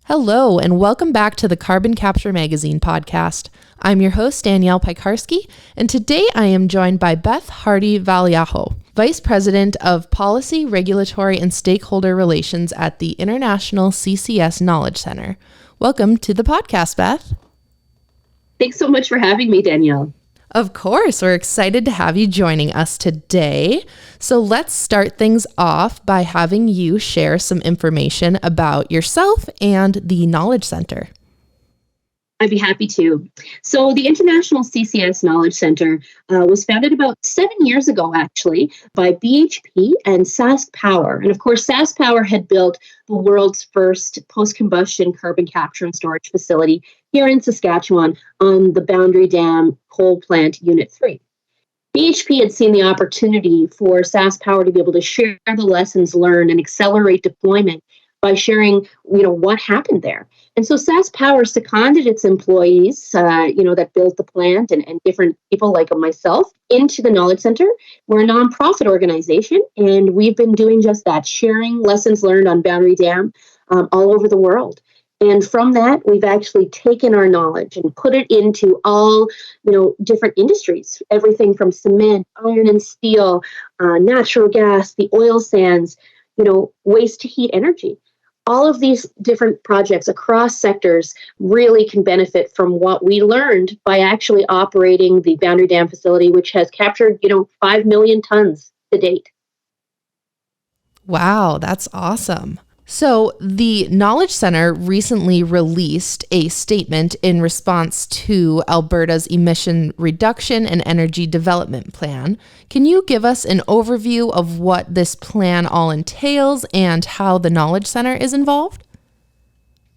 Hello, and welcome back to the Carbon Capture Magazine podcast. I'm your host, Danielle Piekarski, and today I am joined by Beth Valiaho, Vice President of Policy, Regulatory, and Stakeholder Relations at the International CCS Knowledge Center. Welcome to the podcast, Beth. Thanks so much for having me, Danielle. Of course, we're excited to have you joining us today. So let's start things off by having you share some information about yourself and the Knowledge Center. I'd be happy to. So the International CCS Knowledge Center was founded about 7 years ago, actually, by BHP and Sask Power. And of course, Sask Power had built the world's first post-combustion carbon capture and storage facility here in Saskatchewan on the Boundary Dam Coal Plant Unit 3. BHP had seen the opportunity for Sask Power to be able to share the lessons learned and accelerate deployment by sharing, what happened there. And so Sask Power seconded its employees, that built the plant and different people like myself into the Knowledge Center. We're a nonprofit organization, and we've been doing just that, sharing lessons learned on Boundary Dam all over the world. And from that, we've actually taken our knowledge and put it into all, different industries, everything from cement, iron and steel, natural gas, the oil sands, waste to heat energy. All of these different projects across sectors really can benefit from what we learned by actually operating the Boundary Dam facility, which has captured, 5 million tons to date. Wow, that's awesome. So the Knowledge Center recently released a statement in response to Alberta's emission reduction and energy development plan. Can you give us an overview of what this plan all entails and how the Knowledge Center is involved?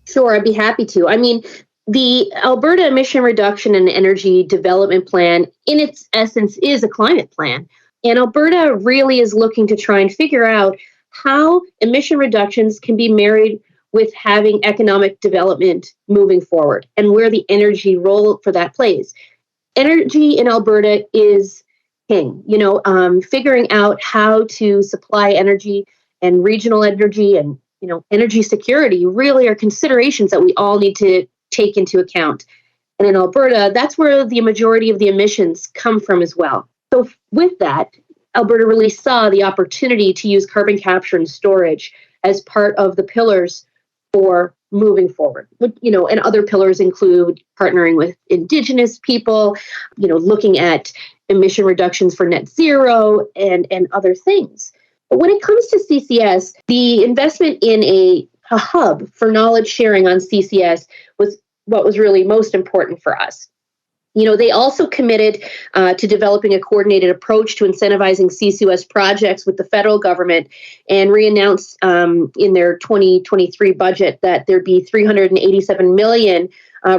Sure, I'd be happy to. The Alberta Emission Reduction and Energy Development Plan, in its essence, is a climate plan. And Alberta really is looking to try and figure out how emission reductions can be married with having economic development moving forward and where the energy role for that plays. Energy in Alberta is king, figuring out how to supply energy and regional energy and, energy security really are considerations that we all need to take into account. And in Alberta, that's where the majority of the emissions come from as well. So with that, Alberta really saw the opportunity to use carbon capture and storage as part of the pillars for moving forward. And other pillars include partnering with Indigenous people, looking at emission reductions for net zero and other things. But when it comes to CCS, the investment in a hub for knowledge sharing on CCS was what was really most important for us. They also committed to developing a coordinated approach to incentivizing CCS projects with the federal government and re-announced in their 2023 budget that there'd be $387 million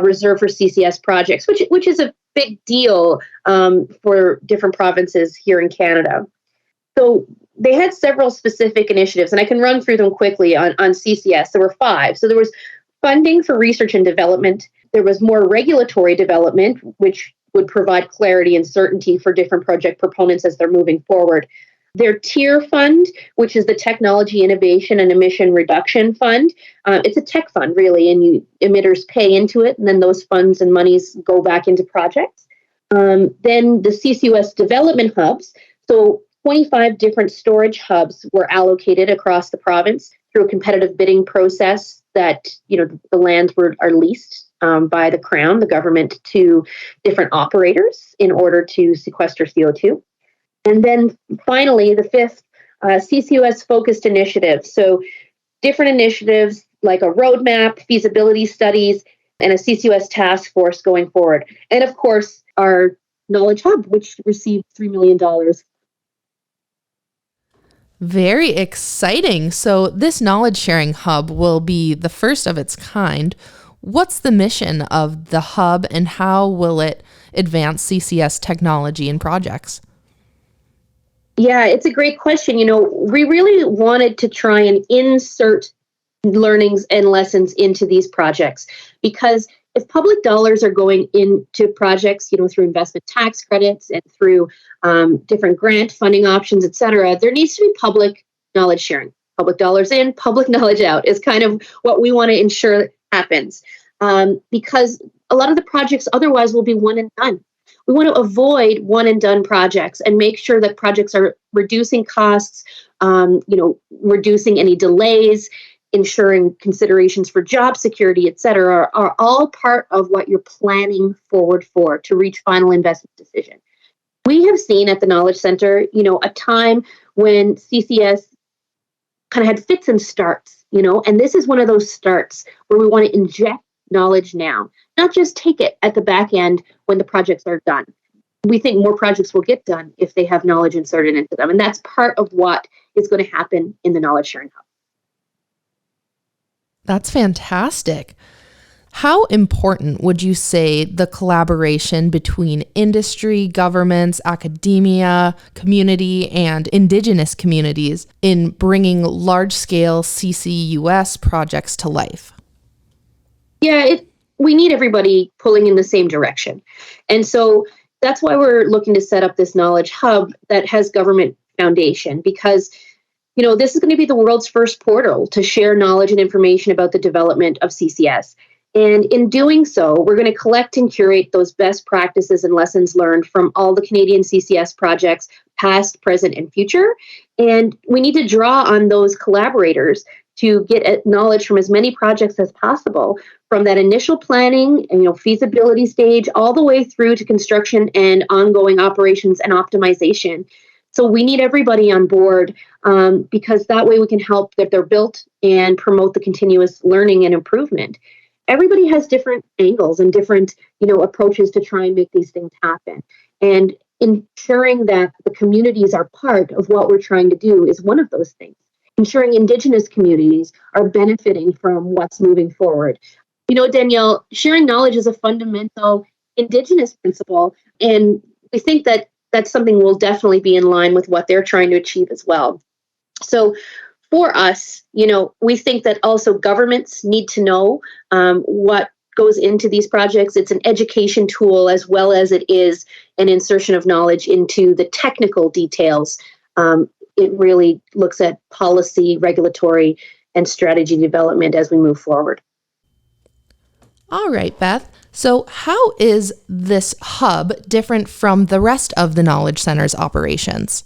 reserved for CCS projects, which is a big deal for different provinces here in Canada. So they had several specific initiatives, and I can run through them quickly on CCS. There were 5. So there was funding for research and development. There was more regulatory development, which would provide clarity and certainty for different project proponents as they're moving forward. Their TIER fund, which is the Technology Innovation and Emission Reduction Fund. It's a tech fund, really, and emitters pay into it, and then those funds and monies go back into projects. Then the CCUS development hubs. So 25 different storage hubs were allocated across the province through a competitive bidding process that, the lands are leased by the Crown, the government, to different operators in order to sequester CO2. And then finally, the 5th, CCUS-focused initiatives. So different initiatives like a roadmap, feasibility studies, and a CCUS task force going forward. And of course, our Knowledge Hub, which received $3 million. Very exciting. So this knowledge sharing hub will be the first of its kind. What's the mission of the hub and how will it advance CCS technology and projects? Yeah, it's a great question. We really wanted to try and insert learnings and lessons into these projects because if public dollars are going into projects, through investment tax credits and through different grant funding options, et cetera, there needs to be public knowledge sharing. Public dollars in, public knowledge out is kind of what we want to ensure happens, because a lot of the projects otherwise will be one and done. We want to avoid one and done projects and make sure that projects are reducing costs, reducing any delays, ensuring considerations for job security, et cetera, are all part of what you're planning forward for to reach final investment decision. We have seen at the Knowledge Center, a time when CCS kind of had fits and starts, and this is one of those starts where we want to inject knowledge now, not just take it at the back end when the projects are done. We think more projects will get done if they have knowledge inserted into them. And that's part of what is going to happen in the Knowledge Sharing Hub. That's fantastic. How important would you say the collaboration between industry, governments, academia, community, and Indigenous communities in bringing large-scale CCUS projects to life? Yeah, we need everybody pulling in the same direction. And so that's why we're looking to set up this knowledge hub that has government foundation, because this is going to be the world's first portal to share knowledge and information about the development of CCS. And in doing so, we're going to collect and curate those best practices and lessons learned from all the Canadian CCS projects, past, present, and future. And we need to draw on those collaborators to get knowledge from as many projects as possible, from that initial planning and feasibility stage all the way through to construction and ongoing operations and optimization. So we need everybody on board, because that way we can help that they're built and promote the continuous learning and improvement. Everybody has different angles and different approaches to try and make these things happen. And ensuring that the communities are part of what we're trying to do is one of those things. Ensuring Indigenous communities are benefiting from what's moving forward. Danielle, sharing knowledge is a fundamental Indigenous principle, and we think that that's something will definitely be in line with what they're trying to achieve as well. So for us, we think that also governments need to know what goes into these projects. It's an education tool as well as it is an insertion of knowledge into the technical details. It really looks at policy, regulatory, and strategy development as we move forward. All right, Beth. So how is this hub different from the rest of the Knowledge Center's operations?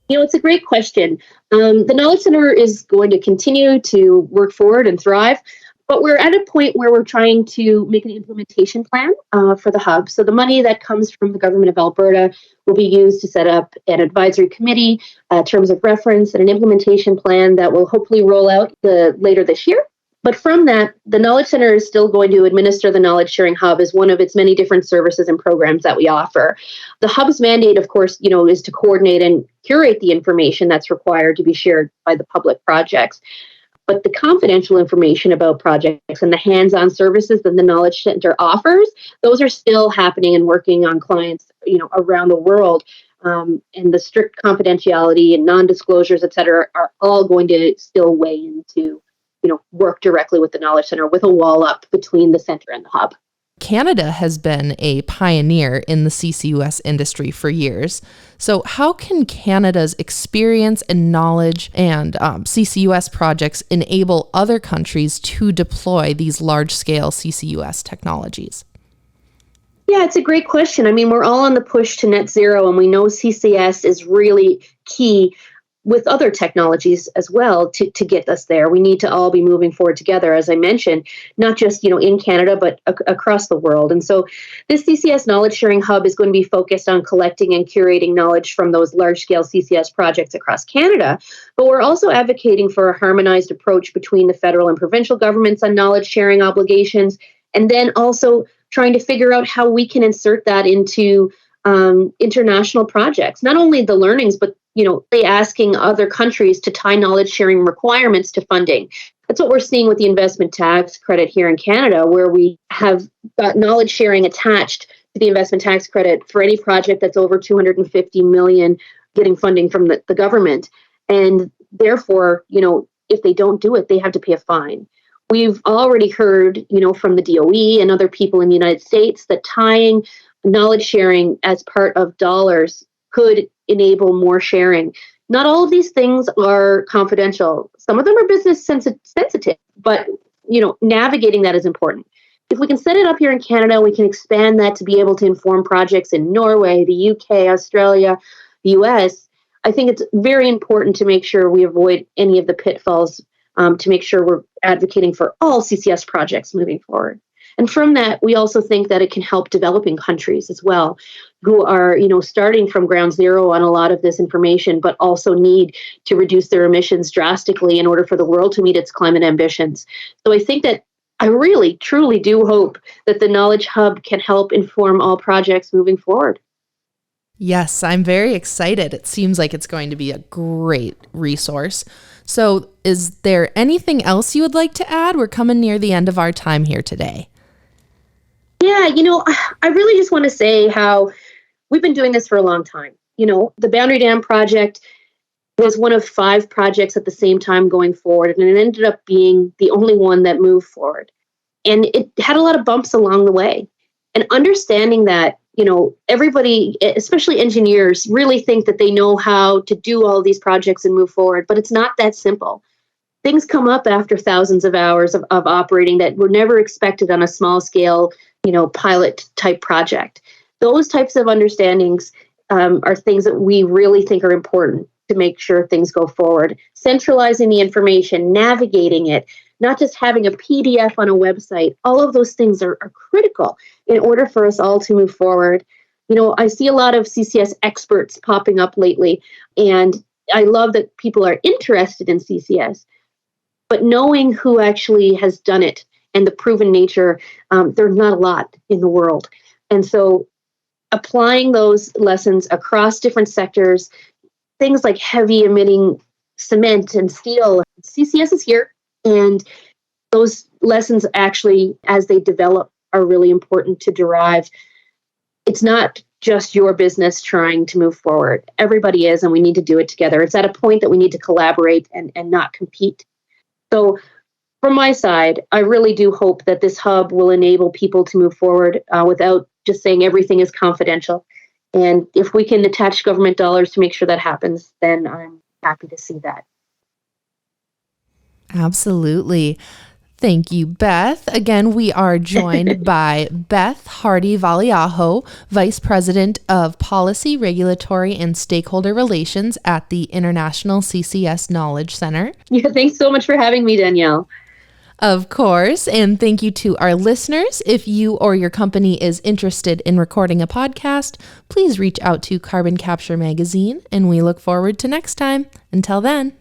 It's a great question. The Knowledge Center is going to continue to work forward and thrive, but we're at a point where we're trying to make an implementation plan for the hub. So the money that comes from the government of Alberta will be used to set up an advisory committee, terms of reference, and an implementation plan that will hopefully roll out later this year. But from that, the Knowledge Center is still going to administer the Knowledge Sharing Hub as one of its many different services and programs that we offer. The hub's mandate, of course, is to coordinate and curate the information that's required to be shared by the public projects. But the confidential information about projects and the hands-on services that the Knowledge Center offers, those are still happening and working on clients, around the world. And the strict confidentiality and non-disclosures, et cetera, are all going to still weigh into work directly with the Knowledge Center with a wall up between the center and the hub. Canada has been a pioneer in the CCUS industry for years. So how can Canada's experience and knowledge and CCUS projects enable other countries to deploy these large-scale CCUS technologies? Yeah, it's a great question. I mean, we're all on the push to net zero, and we know CCS is really key with other technologies as well to get us there. We need to all be moving forward together, as I mentioned, not just in Canada, but across the world. And so this CCS Knowledge Sharing Hub is going to be focused on collecting and curating knowledge from those large-scale CCS projects across Canada. But we're also advocating for a harmonized approach between the federal and provincial governments on knowledge sharing obligations, and then also trying to figure out how we can insert that into international projects. Not only the learnings, but asking other countries to tie knowledge sharing requirements to funding. That's what we're seeing with the investment tax credit here in Canada, where we have got knowledge sharing attached to the investment tax credit for any project that's over $250 million getting funding from the government. And therefore, if they don't do it, they have to pay a fine. We've already heard, from the DOE and other people in the United States that tying knowledge sharing as part of dollars could enable more sharing. Not all of these things are confidential. Some of them are business sensitive, but navigating that is important. If we can set it up here in Canada, we can expand that to be able to inform projects in Norway, the UK, Australia, the US. I think it's very important to make sure we avoid any of the pitfalls, to make sure we're advocating for all CCS projects moving forward. And from that, we also think that it can help developing countries as well, who are, starting from ground zero on a lot of this information, but also need to reduce their emissions drastically in order for the world to meet its climate ambitions. So I think that I really, truly do hope that the Knowledge Hub can help inform all projects moving forward. Yes, I'm very excited. It seems like it's going to be a great resource. So is there anything else you would like to add? We're coming near the end of our time here today. Yeah, I really just want to say how we've been doing this for a long time. The Boundary Dam project was one of 5 projects at the same time going forward, and it ended up being the only one that moved forward. And it had a lot of bumps along the way. And understanding that, everybody, especially engineers, really think that they know how to do all these projects and move forward, but it's not that simple. Things come up after thousands of hours of operating that were never expected on a small scale, pilot type project. Those types of understandings are things that we really think are important to make sure things go forward. Centralizing the information, navigating it, not just having a PDF on a website. All of those things are critical in order for us all to move forward. I see a lot of CCS experts popping up lately, and I love that people are interested in CCS, but knowing who actually has done it and the proven nature, there's not a lot in the world. And so applying those lessons across different sectors, things like heavy emitting cement and steel, CCS is here. And those lessons actually, as they develop, are really important to derive. It's not just your business trying to move forward. Everybody is, and we need to do it together. It's at a point that we need to collaborate and not compete. So from my side, I really do hope that this hub will enable people to move forward without just saying everything is confidential. And if we can attach government dollars to make sure that happens, then I'm happy to see that. Absolutely. Thank you, Beth. Again, we are joined by Beth Hardy-Valiaho, Vice President of Policy, Regulatory, and Stakeholder Relations at the International CCS Knowledge Center. Yeah, thanks so much for having me, Danielle. Of course, and thank you to our listeners. If you or your company is interested in recording a podcast, please reach out to Carbon Capture Magazine, and we look forward to next time. Until then.